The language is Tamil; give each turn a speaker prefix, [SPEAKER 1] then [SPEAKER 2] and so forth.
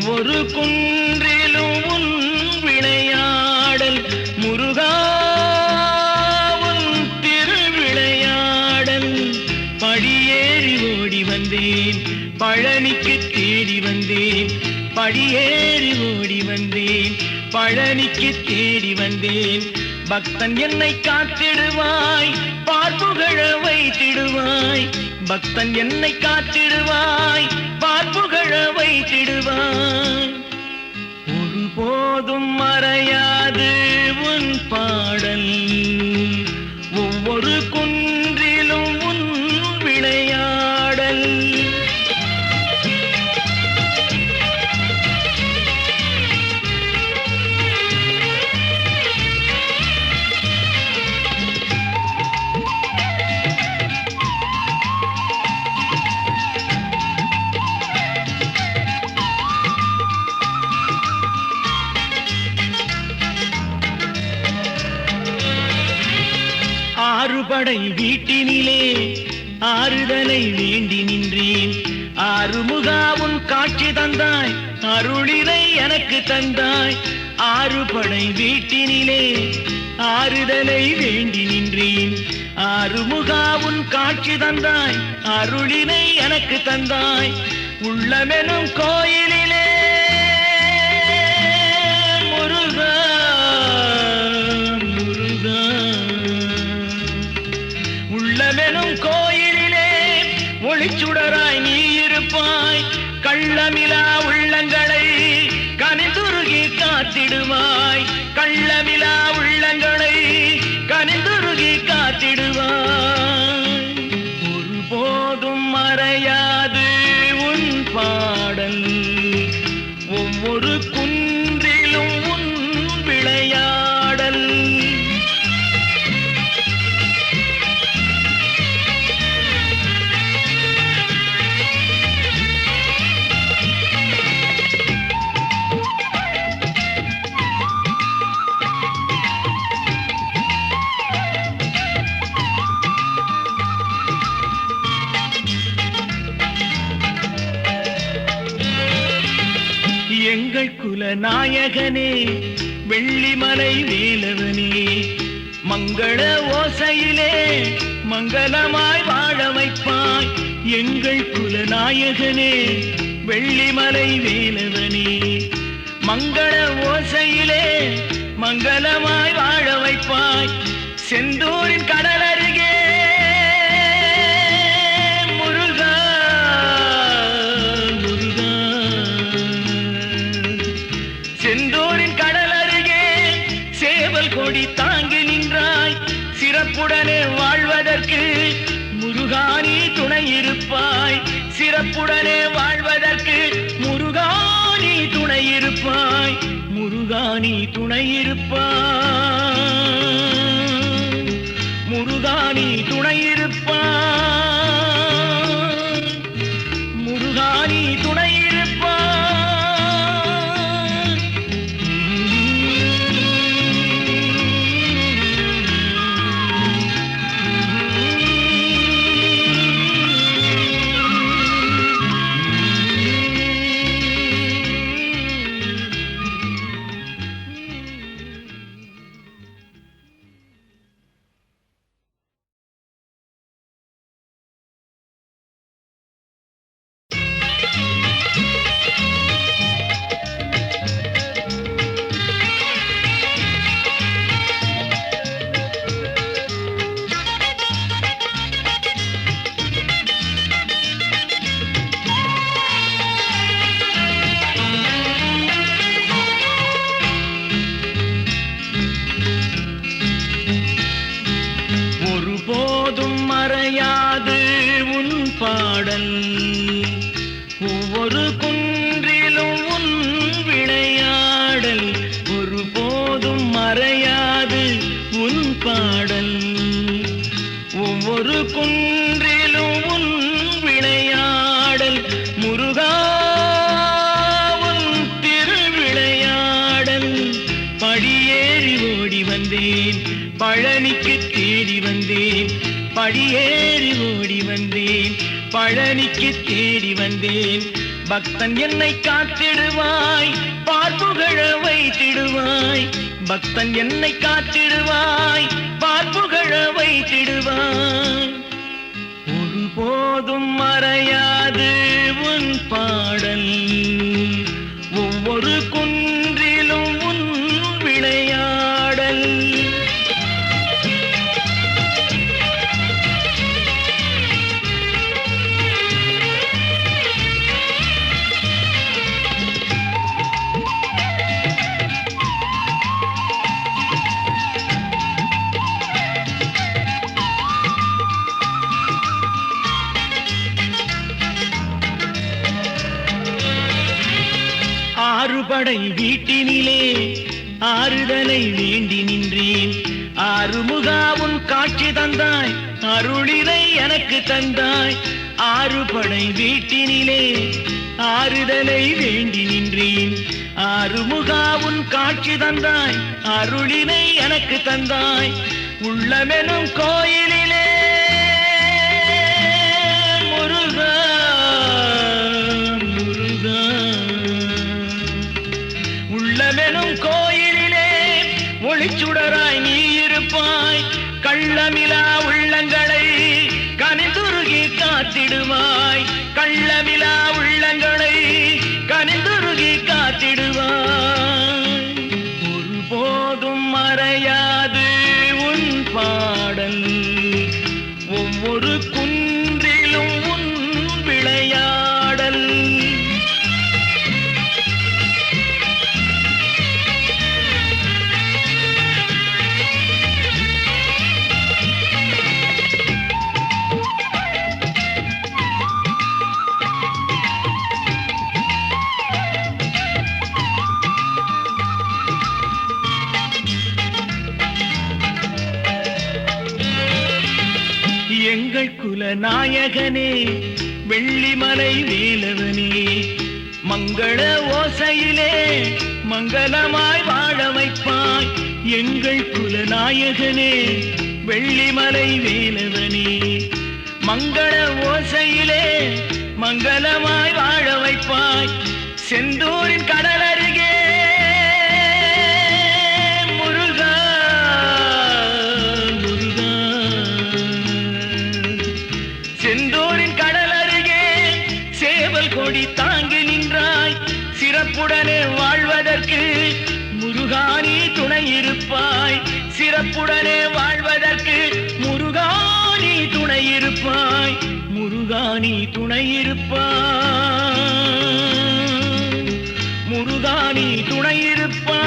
[SPEAKER 1] ஒவ்வொரு குன்றிலும் உன் விளையாடல் முருகா உன் திருவிளையாடல். படியேறி ஓடி வந்தேன் பழனிக்கு தேடி வந்தேன், படியேறி ஓடி வந்தேன் பழனிக்கு தேடி வந்தேன். பக்தன் என்னை காத்திடுவாய் பார்ப்புகழ வைத்திடுவாய், பக்தன் என்னை காத்திடுவாய் பார்ப்புகழ வைத்திடுவாய். ஒருபோதும் மறையாது உன் பாடல், ஒவ்வொரு குன்றிலும் உன் விளையாடல். ஆறுபடை வீட்டினிலே ஆறுதலை வேண்டி நின்றேன். ஆறுமுகா உன் காட்சி தந்தாய், அருளினை எனக்கு தந்தாய். ஆறுபடை வீட்டினிலே ஆறுதலை வேண்டி நின்றேன். ஆறுமுகா உன் காட்சி தந்தாய், அருளினை எனக்கு தந்தாய். உள்ளமெனும் கோயிலிலே முருகா முருகா, உள்ளமெனும் கோயிலிலே ஒளிச்சுடராய் நீ இருப்பாய். கள்ளமிலா உள்ளங்களை கனிந்துருகி காத்திடுவாய், கள்ளமிலா உள்ளங்களை கனிந்துருகி காத்திடுவாய். ஒருபோதும் மறையாது உன் பாடல், ஒவ்வொரு குன்றிலும் உன் விளையாடல். எங்கள் குல நாயகனே வெள்ளிமலை வேலவனே, மங்கள ஓசையிலே மங்களமாய் வாழ வைப்பாய். எங்கள் குல நாயகனே வெள்ளிமலை வேலவனே, மங்கள ஓசையிலே மங்களமாய் வாழ வைப்பாய். செந்தூரின் கடல் அருகே முருகா முருகா, செந்தூரின் கடல் அருகே சேவல் கொடி தாங்கி நின்றாய். சிறப்புடனே வாழ்வதற்கு முருகா நீ துணை இருப்பாய், சிறப்புடனே வாழ்வதற்கு முருகா நீ துணை இருப்பாய், முருகா நீ துணை இருப்பாய், முருகா நீ துணை இருப்பாய், முருகா நீ துணை இருப்பாய். ஒருபோதும் மறையாது உன் பாடல், ஒவ்வொரு குன்றிலும் உன் விளையாடல். ஒருபோதும் மறையாது உன் பாடல், ஒவ்வொரு குன்றிலும் உன் விளையாடல். முருகா உன் திருவிளையாடல். படியேறி ஓடி வந்தேன் பழனிக்கு தேடி வந்தேன், படியேறி ஓடி வந்தேன் பழனிக்கு தேடி வந்தேன். பக்தன் என்னை காத்திடுவான் பக்தன் என்னை காத்திடுவாய், பார்ப்புகழ வைத்திடுவாய். ஒருபோதும் மறையாது உன் பாடல், ஒவ்வொரு குன்றிலும் உன் விளையாடல். ஆறுபடை வீட்டினிலே ஆறுதலை வேண்டி நின்றேன். ஆறுமுகா உன் காட்சி தந்தாய், அருளினை எனக்கு தந்தாய். ஆறுபடை வீட்டினிலே ஆறுதலை வேண்டி நின்றேன். ஆறுமுகா உன் காட்சி தந்தாய், அருளினை எனக்கு தந்தாய். உள்ளமெனும் கோயிலிலே முருகா முருகா, உள்ளமெனும் கோயிலிலே ஒளிச்சுடராய் நீ இருப்பாய். கள்ளமிலா உள்ளங்களை கனிந்துருகி காத்திடுவாய். கள்ளமிலா உள்ளங்களை கனிந்துருகி காத்திடுவாய். ஒருபோதும் மறையாது உன் பாடல், ஒவ்வொரு குன்றிலும் உன் விளையாடல். எங்கள் குல நாயகனே, வெள்ளிமலை வேலவனே, மங்கள ஓசையிலே மங்களமாய் வாழ வைப்பாய். எங்கள் குல நாயகனே, வெள்ளிமலை வேலவனே, மங்கள ஓசையிலே மங்களமாய் வாழ வைப்பாய். செந்தூரின் கடல் அருகே முருகா முருகா, செந்தூரின் கடல் அருகே சேவல் கொடி தாங்கி நின்றாய். சிறப்புடனே வாழ்வதற்கு முருகா நீ துணை இருப்பாய். சிறப்புடனே வாழ்வதற்கு முருகா நீ துணை இருப்பாய். முருகா நீ துணை இருப்பாய். முருகா நீ துணை இருப்பாய்.